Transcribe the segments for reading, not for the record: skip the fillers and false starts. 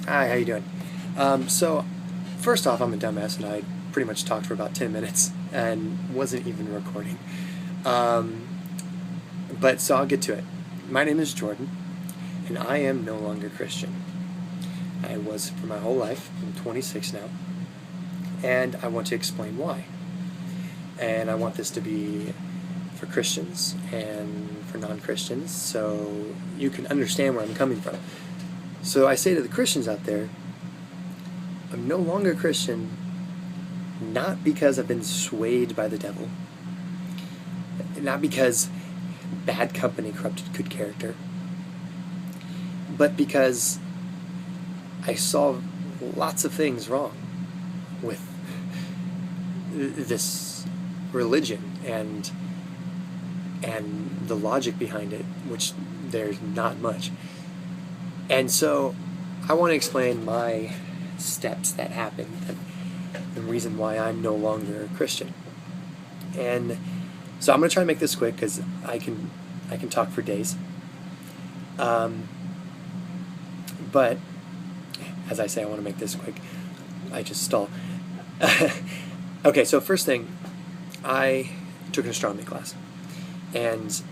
Hi, how you doing? So, first off, I'm a dumbass and I pretty much talked for about 10 minutes and wasn't even recording. Um, so I'll get to it. My name is Jordan, and I am no longer Christian. I was for my whole life. I'm 26 now, and I want to explain why. And I want this to be for Christians and for non-Christians, so you can understand where I'm coming from. So I say to the Christians out there, I'm no longer Christian, not because I've been swayed by the devil, not because bad company corrupted good character, but because I saw lots of things wrong with this religion and the logic behind it, which there's not much. And so I want to explain my steps that happened and the reason why I'm no longer a Christian. And so I'm going to try to make this quick because I can talk for days. But as I say, I want to make this quick. I just stall. Okay, so first thing, I took an astronomy class. And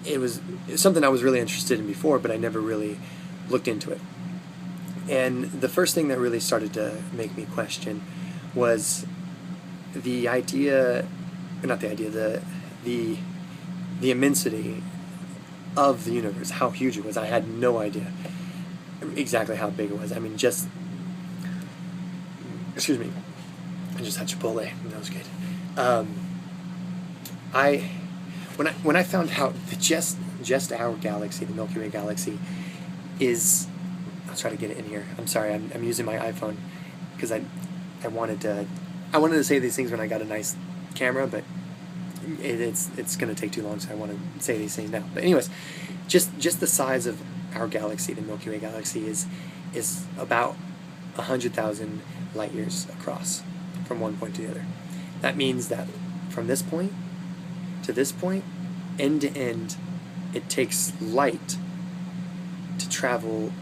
it was something I was really interested in before, but I never really looked into it. And the first thing that really started to make me question was the idea, not the idea, the immensity of the universe, how huge it was. I had no idea exactly how big it was. I mean, excuse me, I just had Chipotle, and that was good. When I found out that just our galaxy, the Milky Way galaxy, is, I'll try to get it in here. I'm sorry, I'm using my iPhone because I wanted to say these things when I got a nice camera, but it's going to take too long, so I want to say these things now. But anyways, just the size of our galaxy, the Milky Way galaxy, is about 100,000 light years across from one point to the other. That means that from this point to this point, end to end, it takes light to travel.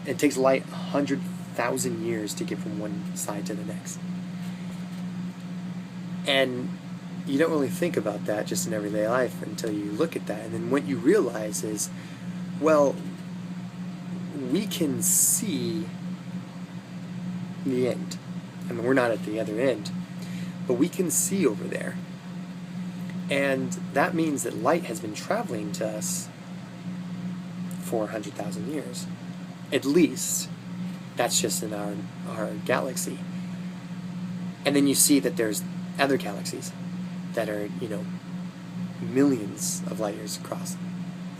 It takes light 100,000 years to get from one side to the next. And you don't really think about that just in everyday life until you look at that. And then what you realize is, well, we can see the end. I mean, we're not at the other end, but we can see over there. And that means that light has been traveling to us for 100,000 years. At least, that's just in our galaxy. And then you see that there's other galaxies that are, millions of light years across.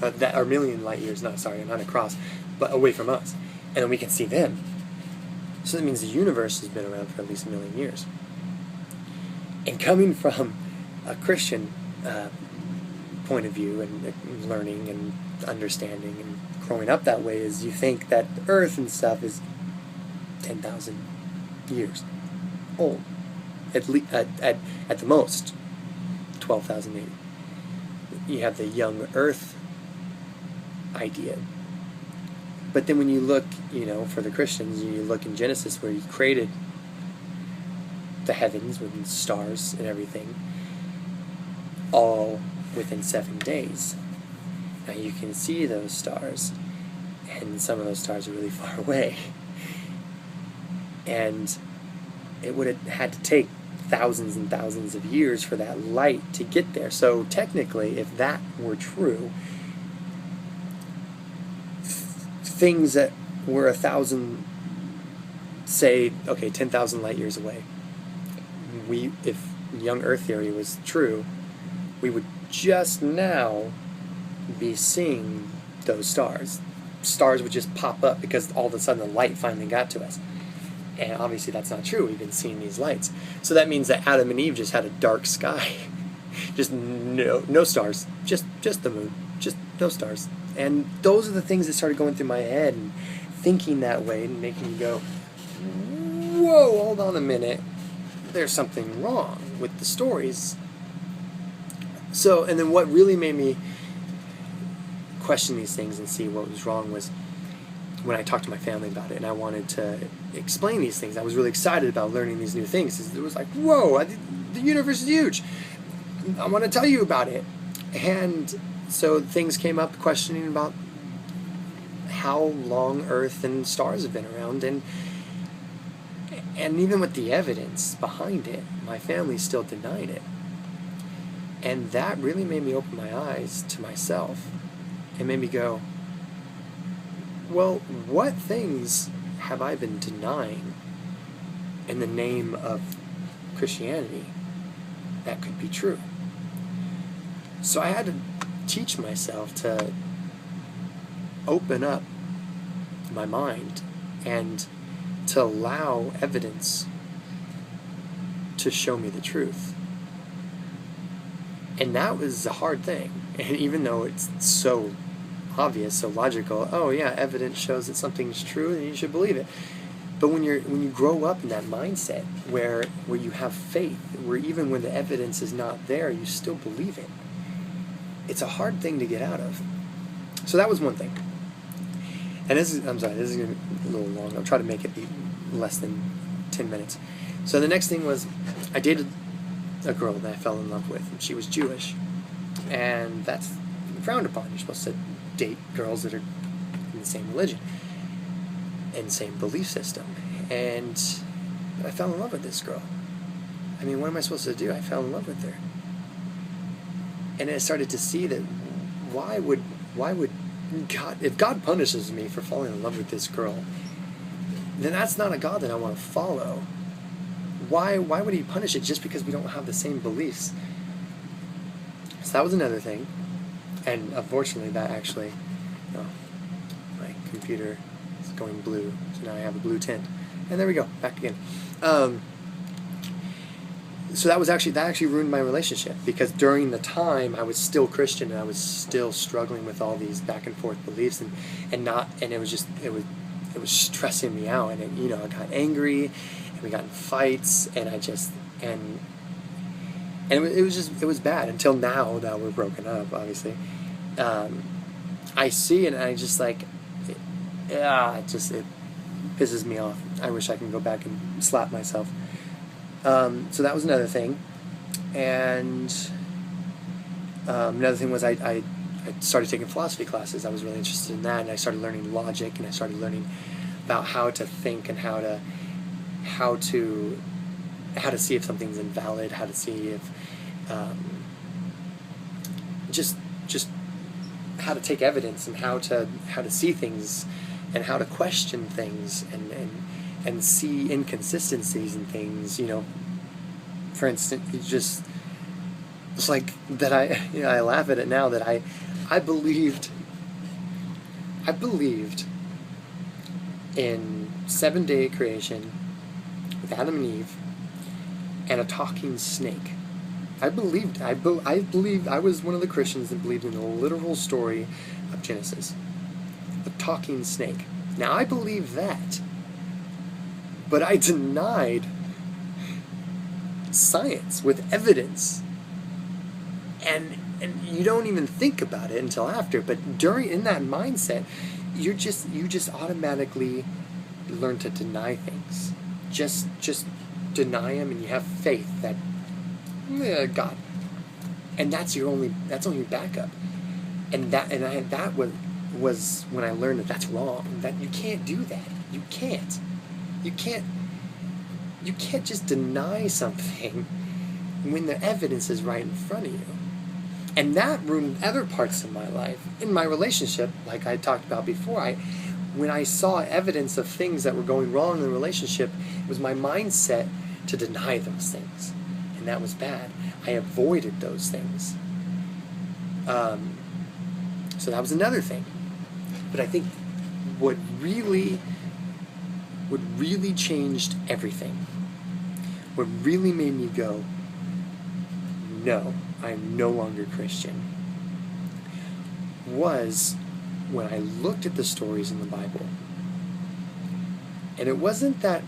That are million light years, not across, but away from us. And then we can see them. So that means the universe has been around for at least 1 million years. And coming from a Christian point of view and learning and understanding and growing up that way, is you think that the Earth and stuff is 10,000 years old, at the most 12,000 maybe. You have the young Earth idea. But then when you look, for the Christians, you look in Genesis where He created the heavens with stars and everything, all within 7 days. Now you can see those stars, and some of those stars are really far away. And it would have had to take thousands and thousands of years for that light to get there. So technically, if that were true, things that were 10,000 light years away, if young Earth theory was true, we would just now be seeing those stars. Stars would just pop up because all of a sudden the light finally got to us. And obviously that's not true. We've been seeing these lights. So that means that Adam and Eve just had a dark sky. Just no stars. Just the moon. Just no stars. And those are the things that started going through my head and thinking that way and making me go, whoa, hold on a minute. There's something wrong with the stories. So, and then what really made me question these things and see what was wrong was when I talked to my family about it, and I wanted to explain these things. I was really excited about learning these new things. It was like, whoa, the universe is huge. I want to tell you about it. And so things came up questioning about how long Earth and stars have been around, and even with the evidence behind it, my family still denied it. And that really made me open my eyes to myself. It made me go, well, what things have I been denying in the name of Christianity that could be true? So I had to teach myself to open up my mind and to allow evidence to show me the truth. And that was a hard thing. And even though it's so obvious, so logical, oh yeah, evidence shows that something's true and you should believe it. But when you grow up in that mindset where you have faith, where even when the evidence is not there, you still believe it, it's a hard thing to get out of. So that was one thing. And this is going to be a little long. I'll try to make it be less than 10 minutes. So the next thing was, I dated a girl that I fell in love with, and she was Jewish. And that's frowned upon. You're supposed to date girls that are in the same religion and same belief system. And I fell in love with this girl. I mean, what am I supposed to do? I fell in love with her. And I started to see that why would God, if God punishes me for falling in love with this girl, then that's not a God that I want to follow. Why would he punish it just because we don't have the same beliefs? So that was another thing. And unfortunately that actually, my computer is going blue, so now I have a blue tint. And there we go, back again. So that actually ruined my relationship, because during the time I was still Christian and I was still struggling with all these back and forth beliefs and it was stressing me out, and I got angry and we got in fights and it was bad until now that we're broken up, obviously. I see it and I just it pisses me off. I wish I could go back and slap myself. So that was another thing. And another thing was I started taking philosophy classes. I was really interested in that, and I started learning logic, and I started learning about how to think and how to see if something's invalid, how to see if just how to take evidence and how to see things and how to question things and see inconsistencies in things. For instance, it's like that. I laugh at it now that I believed in 7-day creation with Adam and Eve and a talking snake. I believed I was one of the Christians that believed in the literal story of Genesis, the talking snake. Now I believe that, but I denied science with evidence, and you don't even think about it until after. But in that mindset, you just automatically learn to deny things. Just deny them, and you have faith that God, and that's only backup. And that was when I learned that that's wrong. That you can't do that. You can't just deny something when the evidence is right in front of you. And that ruined other parts of my life. In my relationship, like I talked about before, when I saw evidence of things that were going wrong in the relationship, it was my mindset to deny those things. And that was bad. I avoided those things. So that was another thing. But I think what really changed everything, what really made me go, no, I'm no longer Christian, was when I looked at the stories in the Bible. And it wasn't that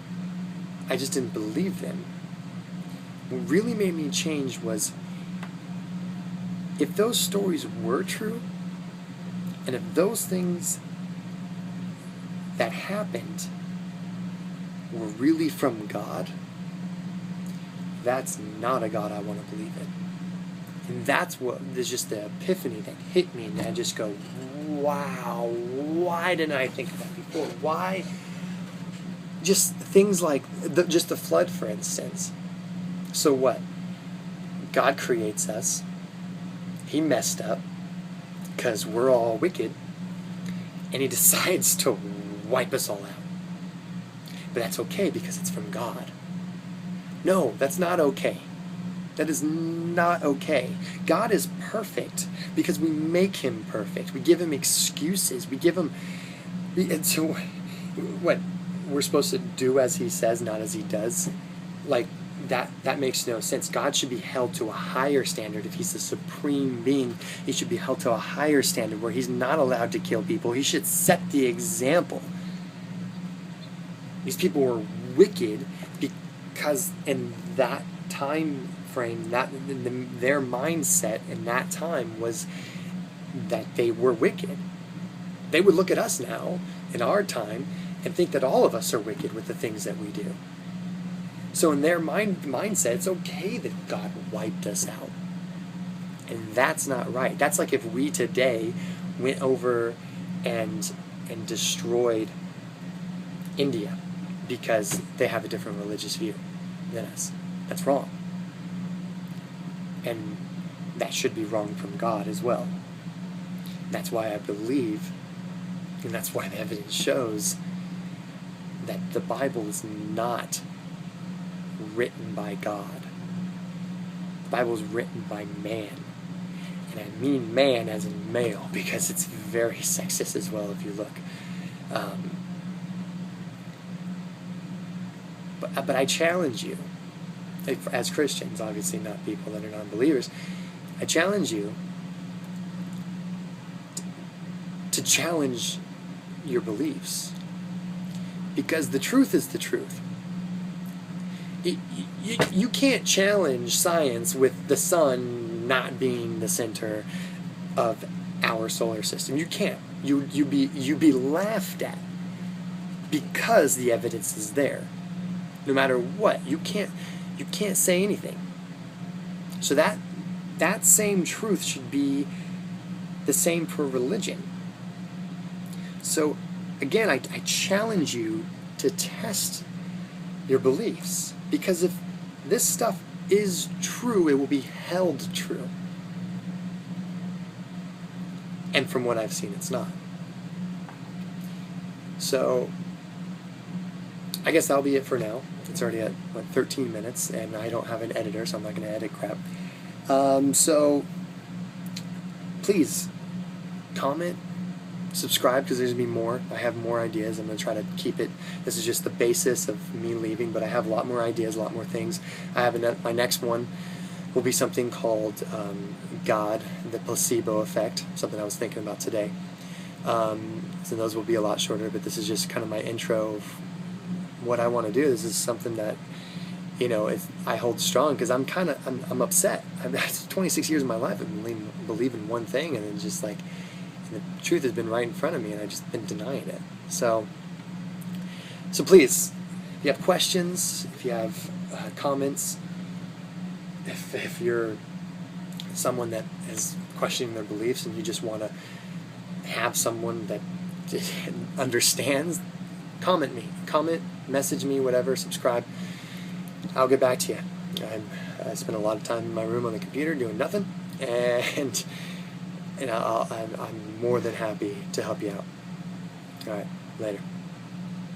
I just didn't believe them. What really made me change was, if those stories were true, and if those things that happened were really from God, that's not a God I want to believe in. And that's what, there's just the epiphany that hit me, and I just go, wow, why didn't I think of that before? Why? Just things like, just the flood, for instance. So what? God creates us. He messed up because we're all wicked, and he decides to wipe us all out. But that's okay because it's from God. No, that's not okay. That is not okay. God is perfect because we make him perfect. We give him excuses. We give him... And so what? We're supposed to do as he says, not as he does? Like, that makes no sense. God should be held to a higher standard. If he's the supreme being, he should be held to a higher standard where he's not allowed to kill people. He should set the example. These people were wicked because in that time frame, their mindset in that time was that they were wicked. They would look at us now, in our time, and think that all of us are wicked with the things that we do. So in their mindset, it's okay that God wiped us out. And that's not right. That's like if we today went over and destroyed India because they have a different religious view than us. That's wrong. And that should be wrong from God as well. That's why I believe, and that's why the evidence shows, that the Bible is not written by God. The Bible is written by man. And I mean man as in male, because it's very sexist as well if you look. But I challenge you, as Christians, obviously not people that are non-believers, I challenge you to challenge your beliefs. Because the truth is the truth. You can't challenge science with the sun not being the center of our solar system. You can't. You'd be laughed at because the evidence is there. No matter what, you can't say anything. So that same truth should be the same for religion. So again, I challenge you to test your beliefs, because if this stuff is true, it will be held true. And from what I've seen, it's not. So I guess that'll be it for now. It's already at 13 minutes, and I don't have an editor, so I'm not going to edit crap. So please comment, subscribe, because there's going to be more. I have more ideas. I'm going to try to keep it. This is just the basis of me leaving, but I have a lot more ideas, a lot more things. I have my next one will be something called God, the placebo effect, something I was thinking about today. So those will be a lot shorter, but this is just kind of my intro of what I want to do. This is something that, I hold strong, because I'm upset. I've 26 years of my life I've been believing one thing, and it's just like, and the truth has been right in front of me, and I've just been denying it. So please, if you have questions, if you have comments, if you're someone that is questioning their beliefs and you just want to have someone that understands, comment, message me, whatever, subscribe. I'll get back to you. I spend a lot of time in my room on the computer doing nothing, and I'm more than happy to help you out. All right, later.